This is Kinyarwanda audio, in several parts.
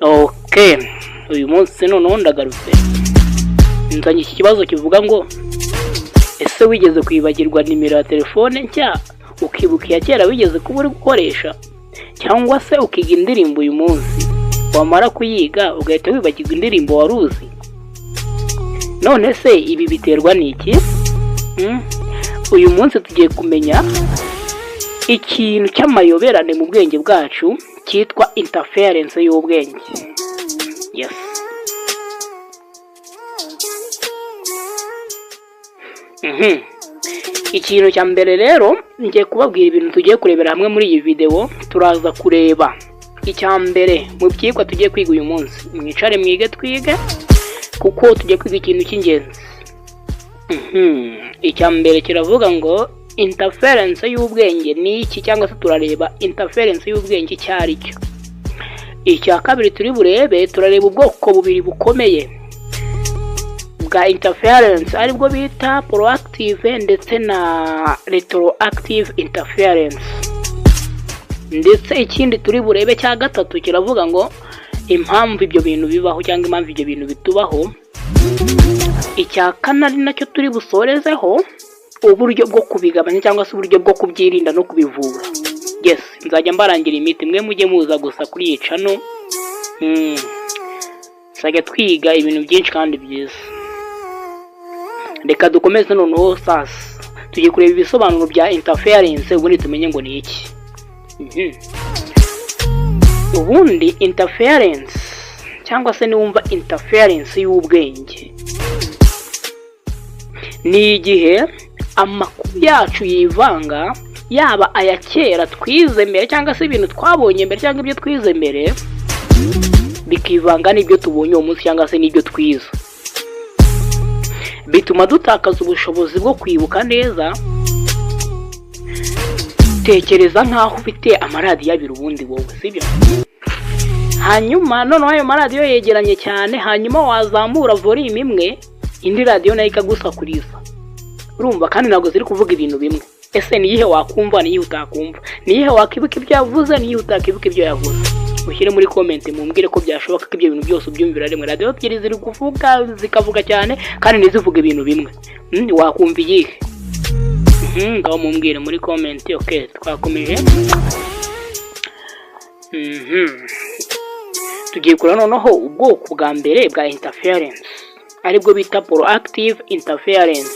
Okay, uyu munsi noneho ndagarutse nzanye iki kibazo kivuga ngo ese wigeze kwibagirwa nimero ya telefone nshya ukibuka iya kera wigeze kuba uri gukoresha, cyangwa se ukiga indirimbo uyu munsi wamara kuyiga ugahita wibagirwa indirimbo wari uzi? None se ibi biterwa n'iki? Uyu munsi tugiye kumenya ikintu cy'amayoberane mu bwenge bwacu cyitwa interference y'ubwenge. Yes. Ikintu cya mbere rero ngiye kubabwira ibintu tugiye kurebera hamwe muri iyi video. Turaza kureba icya mbere mu byigwa tugiye kwiga uyu munsi. Mwicare mwige twige kuko tugiye kwiga ikintu cy'ingenzi. Icya mbere kiravuga ngo interference y'ubwenge ni iki, cyangwa se turareba interference y'ubwenge cyari cyo. Icya kabiri turi burebe, turareba ubwoko bubiri bukomeye bwa interference, aribwo bita proactive ndetse na retroactive interference. Ndetse ikindi turi burebe cya gatatu kiravuga ngo impamvu ibyo bintu bibaho cyangwa impamvu ibyo bintu bitubaho. Icya kane ari nacyo turi busorezeho, uburyo bwo kubigabanya cyangwa se uburyo bwo kubyirinda no kubivura. Yes, nzajya mbarangira imiti, mwe mujye muza gusa kuri iyi channel. Sajya twiga ibintu byinshi kandi byiza. Reka dukomeze noneho sasa. Tugiye kureba ibisobanuro bya interference ubundi tumenye ngo ni iki. Ubundi interference cyangwa se niwumva interference y'ubwenge, ni igihe amakuru yacu yivanga, yaba aya kera twize mbere cyangwa se ibintu twabonye mbere cyangwa ibyo twize mbere bikivanga n'ibyo tubonye uwo munsi cyangwa se n'ibyo twize. Bituma dutakaza ubushobozi bwo kwibuka neza. Tekereza nkaho ufite amaradiyo abiri ubundi wowe, sibyo? Hanyuma noneho ayo maradiyo yegeranye cyane, hanyuma wazamura volume imwe, indi radiyo nayo ikagusakuriza. Urumva kandi ntabwo ziri kuvuga ibintu bimwe. Ese niyihe wakumva, niyihe utakumva? Niyihe wakibuka ibyo yavuze, niyihe utakibuka ibyo yavuze? Mushyire muri comment mumbwire ko byashoboka ko ibyo bintu byose ubyumvira rimwe. Radio ebyiri ziri kuvuga zikavuga cyane kandi ntizivuga ibintu bimwe. Wakumva iyihe? Ngaho mumbwire muri comment. Okay, twakomeje. Tugiye kurana noneho ubwoko bwa mbere bwa interference, aribwo bita proactive interference.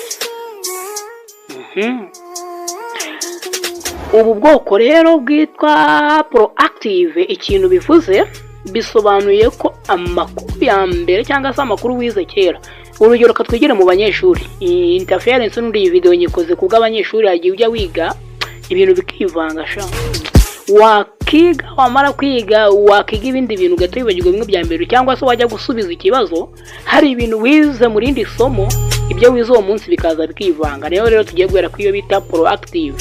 Ubu bwoko rero bwitwa proactive, ikintu bivuze bisobanuye ko amakuru ya mbere cyangwa se amakuru wize kera. Urugero katwigire mu banyeshuri. Interference n'undi iyi video nyikoze kubwo abanyeshuri hagiye ujya wiga ibintu bikivanga sha. Wakiga wamara kwiga wakiga ibindi bintu gato yibagirwa bimwe bya mbere, cyangwa se wajya gusubiza ikibazo hari ibintu wize muri ndi somo, ibyo wize uwo munsi bikaza bikivanga. Rero tugiye guhera ku iyo bita proactive.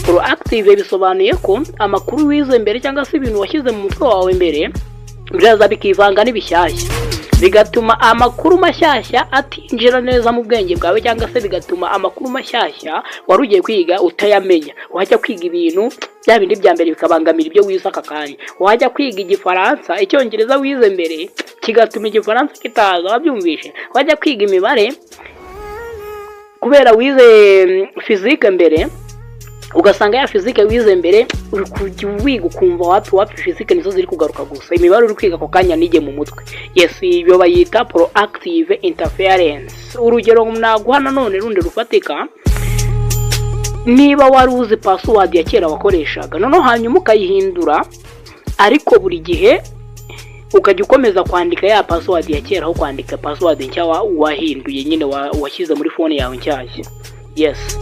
Proactive bisobanuye ko amakuru wize mbere cyangwa se ibintu washyize mu mutwe wawe mbere biraza bikivanga n'ibishyashya, bigatuma amakuru mashyashya atinjira neza mu bwenge bwawe, cyangwa se bigatuma amakuru mashyashya wari ugiye kwiga utayamenya. Wajya kwiga ibintu bya bindi bya mbere bikabangamira ibyo wize aka kanya. Wajya kwiga igifaransa, icyongereza wize mbere kigatuma igifaransa kitaza, wabyumvishe? Wajya kwiga imibare kubera wize physique mbere, ugasanga ya physique wize mbere uri kuwiga ukumva wapi physique nizo ziri kugaruka gusa, imibare uri kwiga ko kanya nige mu mutwe. Yes, ibyo bayita proactive interference. Urugero naguha nanone rundi rufatika, niba wari uzi password ya kera wakoreshaga noneho hanyuma ukayihindura, ariko buri gihe ukajya ukomeza kwandika ya password ya kera aho kwandika password nshya wahinduye nyine washyize muri phone yawe nshyashya. Yes,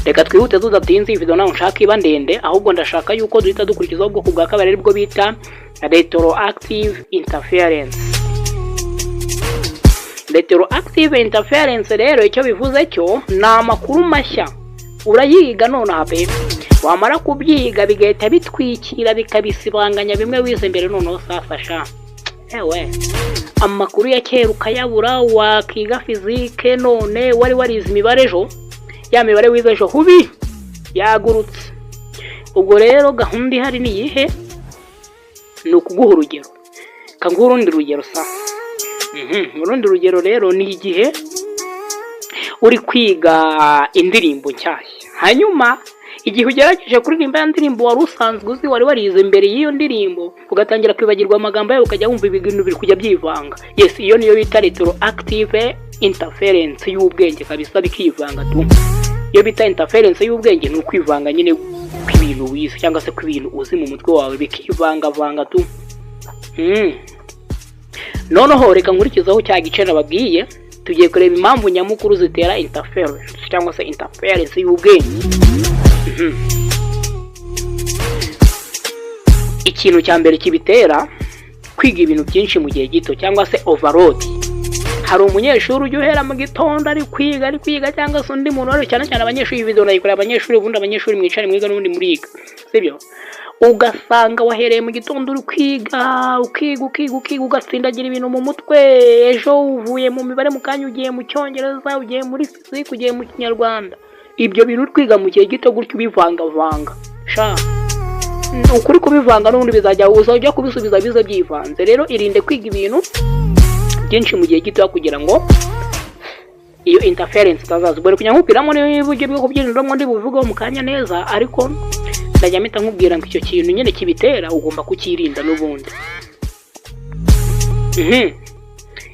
reka twihute tudatinze video naho nshaka iba ndende, ahubwo ndashaka yuko duhita dukurikiza ubwoko bwa kabiri aribwo bita retroactive interference. Retroactive interference rero icyo bivuze cyo ni amakuru mashya urayiga none habe, wamara kubyiga bigahita bitwikira bikabisibanganya bimwe wize mbere noneho safasha. Ewe amakuru ya kera ukayabura, wakiga physique none wari warize imibare ejo, ya mibare wize ejo hubi yagurutse. Ubwo rero gahunda ihari ni iyihe? Ni ukuguha urugero. kanguha urundi rugero sa. Urundi rugero rero ni igihe uri kwiga indirimbo nshyashya, hanyuma igihe ugerageje kuririmba ya ndirimbo wari usanzwe uzi, wari warize mbere y'iyo ndirimbo, ugatangira kwibagirwa amagambo yawe, ukajya wumva ibintu biri kujya byivanga. Yes, iyo niyo bita retroactive interference y'ubwenge kabisa, bikivanga tu. Iyo bita interference y'ubwenge ni ukwivanga nyine kw'ibintu wize cyangwa se kw'ibintu uzi mu mutwe wawe, bikivanga tu. Noneho reka nkurikizaho cya gice nababwiye, tugiye kureba impamvu nyamukuru zitera interference cyangwa se interference y'ubwenge. Ikintu cya mbere kibitera kwiga ibintu byinshi mu gihe gito cyangwa se overload. Hari umunyeshuri ujya uhera mu gitondo ari kwiga cyangwa se undi muntu, cyane cyane abanyeshuri, video nayikorera abanyeshuri, ubundi abanyeshuri mwicare mwiga n'ubundi muriga, sibyo? Ugasanga wahereye mu gitondo uri kwiga, ukiga ugatsindagira ibintu mu mutwe, ejo uvuye mu mibare mu kanya ugiye mu cyongereza, ugiye muri physics, ugiye mu kinyarwanda. Ibyo bintu uri kwiga mu gihe gito gutyo ubivanga sha, ukuri kubivanga n'ubundi uzajya kubisubiza bize byivanze. Rero irinde kwiga ibintu byinshi mu gihe gito kugira ngo iyo interference itazaza. Ubwo kugira ngo upiramo n'uburyo bwo kubyinjiramo ndi buvugaho mu kanya neza, ariko ndajya mpita nkubwira ngo icyo kintu nyine kibitera ugomba kukirinda n'ubundi.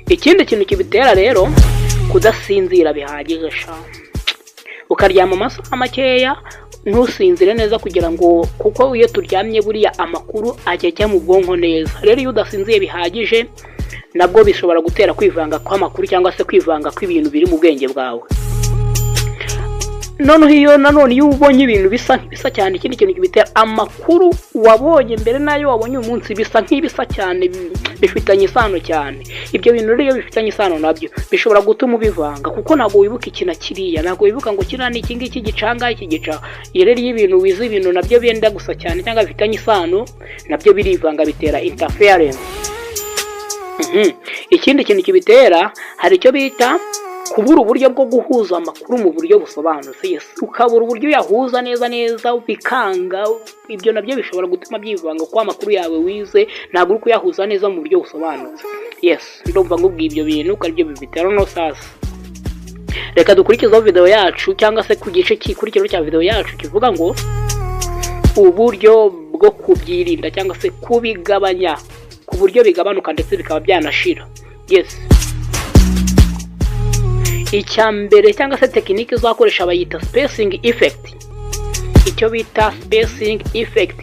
Ikindi kintu kibitera rero kudasinzira bihagije sha, ukaryama amasaha makeya, ntusinzire neza kugira ngo, kuko iyo turyamye buriya amakuru ajya mu bwonko neza. Rero iyo udasinziye bihagije nabwo bishobora gutera kwivanga kw'amakuru cyangwa se kwivanga kw'ibintu biri mu bwenge bwawe. Nanone iyo ubonye ibintu bisa cyane, ikindi kintu kibitera amakuru wabonye mbere nayo wabonye uyu munsi bisa cyane, bifitanye isano cyane. Ibyo bintu rero iyo bifitanye isano nabyo bishobora gutuma ubivanga, kuko ntabwo wibuka iki na kiriya, ntabwo wibuka ngo kiriya ni iki ngiki gicanga iki gica. Iyo rero ibintu wize ibintu nabyo byenda gusa cyane cyangwa bifitanye isano nabyo birivanga, bitera interference. Ikindi kintu kibitera, hari icyo bita kubura uburyo bwo guhuza amakuru mu buryo busobanutse. Yes, ukabura uburyo yahuza neza bikanga. Ibyo nabyo bishobora gutuma byivanga kwa amakuru yawe wize ntabwo uri kuyahuza neza mu buryo busobanutse. Yes, ndumva ngubwiye ibyo bintu uko aribyo bibitera. No sasa reka dukurikizaho video yacu, cyangwa se ku gice kikurikiraho cya video yacu kivuga ngo uburyo bwo kubyirinda cyangwa se kubigabanya ku buryo bigabanuka ndetse bikaba byanashira. Yes, icyambere cyangwa se tekinike uzakoresha bayita spacing effect. Icyo bita spacing effect,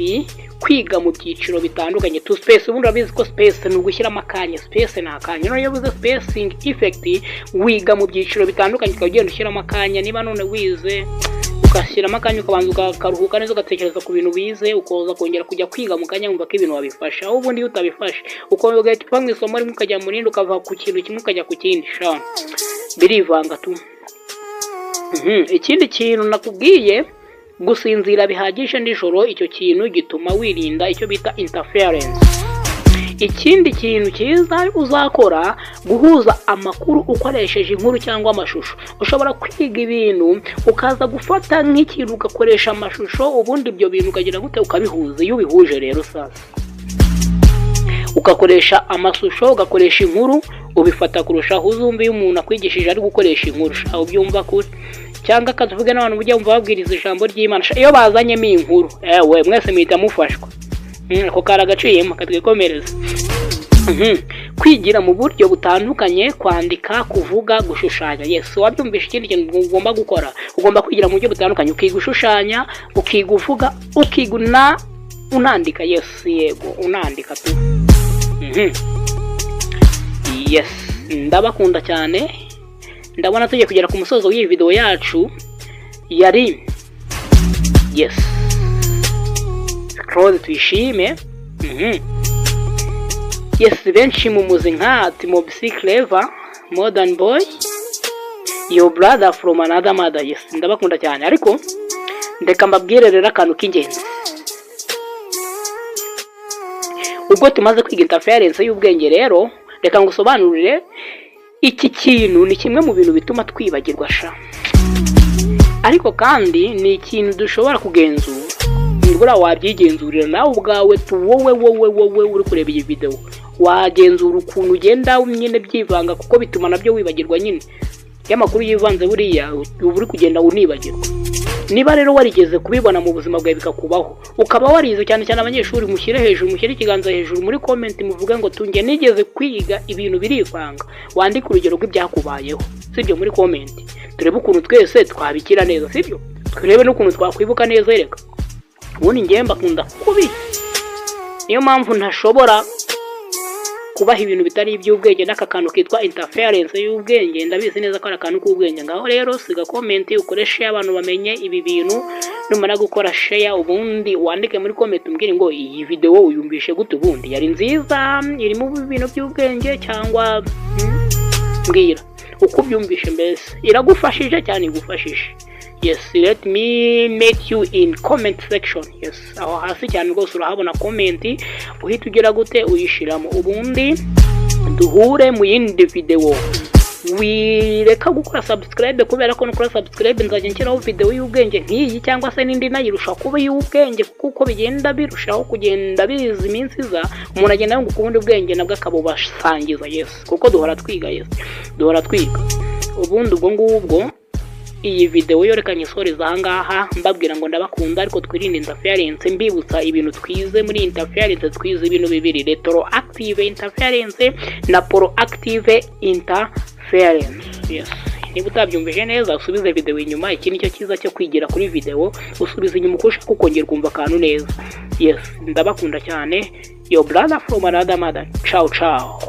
kwiga mu byiciro bitandukanye. To space, ubundi urabizi ko space ni ugushyiramo akanya, space ni akanya. None iyo uvuze spacing effect, wiga mu byiciro bitandukanye, ukagenda ushyiramo akanya. Niba none wize ugashyiramo akanya, ukabanza ukaruhuka neza, ugatekereza ku bintu wize, ukoza kongera kujya kwiga mu kanya wumva ko ibintu wabifasha. Aho ubundi iyo utabifashe ugahita uva mu isomo rimwe ukajya mu rindi, ukava ku kintu kimwe ukajya ku kindi sha, birivanga tu. Ikindi kintu nakubwiye, gusinzira bihagije nijoro, icyo kintu gituma wirinda icyo bita interference. Ikindi kintu cyiza uzakora, guhuza amakuru ukoresheje inkuru cyangwa amashusho. Ushobora kwiga ibintu ukaza gufata nk'ikintu ugakoresha amashusho, ubundi ibyo bintu ukagira gute ukabihuza. Iyo ubihuje rero sasa ugakoresha amashusho ugakoresha inkuru, ubifata kurushaho. Uzumva iyo umuntu akwigishije ari gukoresha inkuru aho byumva kure, cyangwa akavuga n'abantu bujya umva babwiriza ijambo ry'Imana, iyo bazanyemo inkuru mwese muhita mufashwa. Ako karagaciyemo katwikomereza. Kwigira mu buryo butandukanye, kwandika, kuvuga, gushushanya. Yes, wabyumvisha. Ikindi kintu ugomba gukora, ugomba kwigira mu buryo butandukanye, ukiga ushushanya, ukiga uvuga, ukiga unandika. Yes, yego, unandika tu. Yes, ndabakunda cyane. Ndabona tugiye kugera ku musozo w'iyi video yacu yari yes, close tuyishime. Yes, benshi mu muzi nka Timothy Clever, Modern Boy, Your Brother from Another Mother. Yes, ndabakunda cyane, ariko ndeka mbabwire rero akantu k'ingenzi. Ubwo tumaze kwiga interference y'ubwenge rero, reka ngusobanurire iki kintu ni kimwe mu bintu bituma twibagirwa sha, ariko kandi ni ikintu dushobora kugenzura. buriya wabyigenzurira nawe ubwawe wowe uri kureba iyi video wagenzura ukuntu ugenda nyine byivanga kuko bituma nabyo wibagirwa nyine y'amakuru yivanze buriya uri kugenda unibagirwa. Niba rero warigeze kubibona mu buzima bwawe bikakubaho ukaba warize cyane abanyeshuri mushyire hejuru mushyire ikiganza hejuru muri comment muvuge ngo tunge nigeze kwiga ibintu birivanga, wandike urugero rw'ibyakubayeho sibyo muri comment, turebe ukuntu twese twabikira neza sibyo, turebe n'ukuntu twakwibuka neza reka. Ubundi ngiye mbakunda kubi, niyo mpamvu ntashobora kubaha ibintu bitari iby'ubwenge n'aka kantu kitwa interference y'ubwenge. Ndabizi neza ko ari akantu k'ubwenge. Ngaho rero siga comment ukore share abantu bamenye ibi bintu, numara gukora share ubundi wandike muri comment umbwire ngo iyi video uyumvishe gute, ubundi yari nziza irimo ibintu by'ubwenge cyangwa mbwira uko byumvishe mbese iragufashije cyane igufashije. Yes, let me make you in comment section. Yes, aho hasi cyane rwose urahabona comment uhita ugera gute uyishiramo, ubundi duhure mu yindi video. Wireka gukora subscribe kubera ko nukora subscribe nzajya nshyiraho video y'ubwenge nk'iyi cyangwa se n'indi nayirusha kuba y'ubwenge, kuko bigenda birushaho kugenda biza iminsi za umuntu agenda ngo kubundi ubwenge nabwo akabubasangiza. Yes, kuko duhora twiga. Yes, duhora twiga. Ubundi ubwo ngubwo iyi video yorekanye soreza ahangaha mbabwira ngo ndabakunda ariko twirinde interference, mbibutsa ibintu twize muri interference. Twize ibintu bibiri, retroactive interference na proactive interference. Yes, niba utabyumvise neza usubize video inyuma. Iki nicyo cyiza cyo kwigira kuri video, usubiza inyuma uko ushaka ukongera kumva akantu neza. Yes, ndabakunda cyane. Your brother from another mother. Ciao ciao.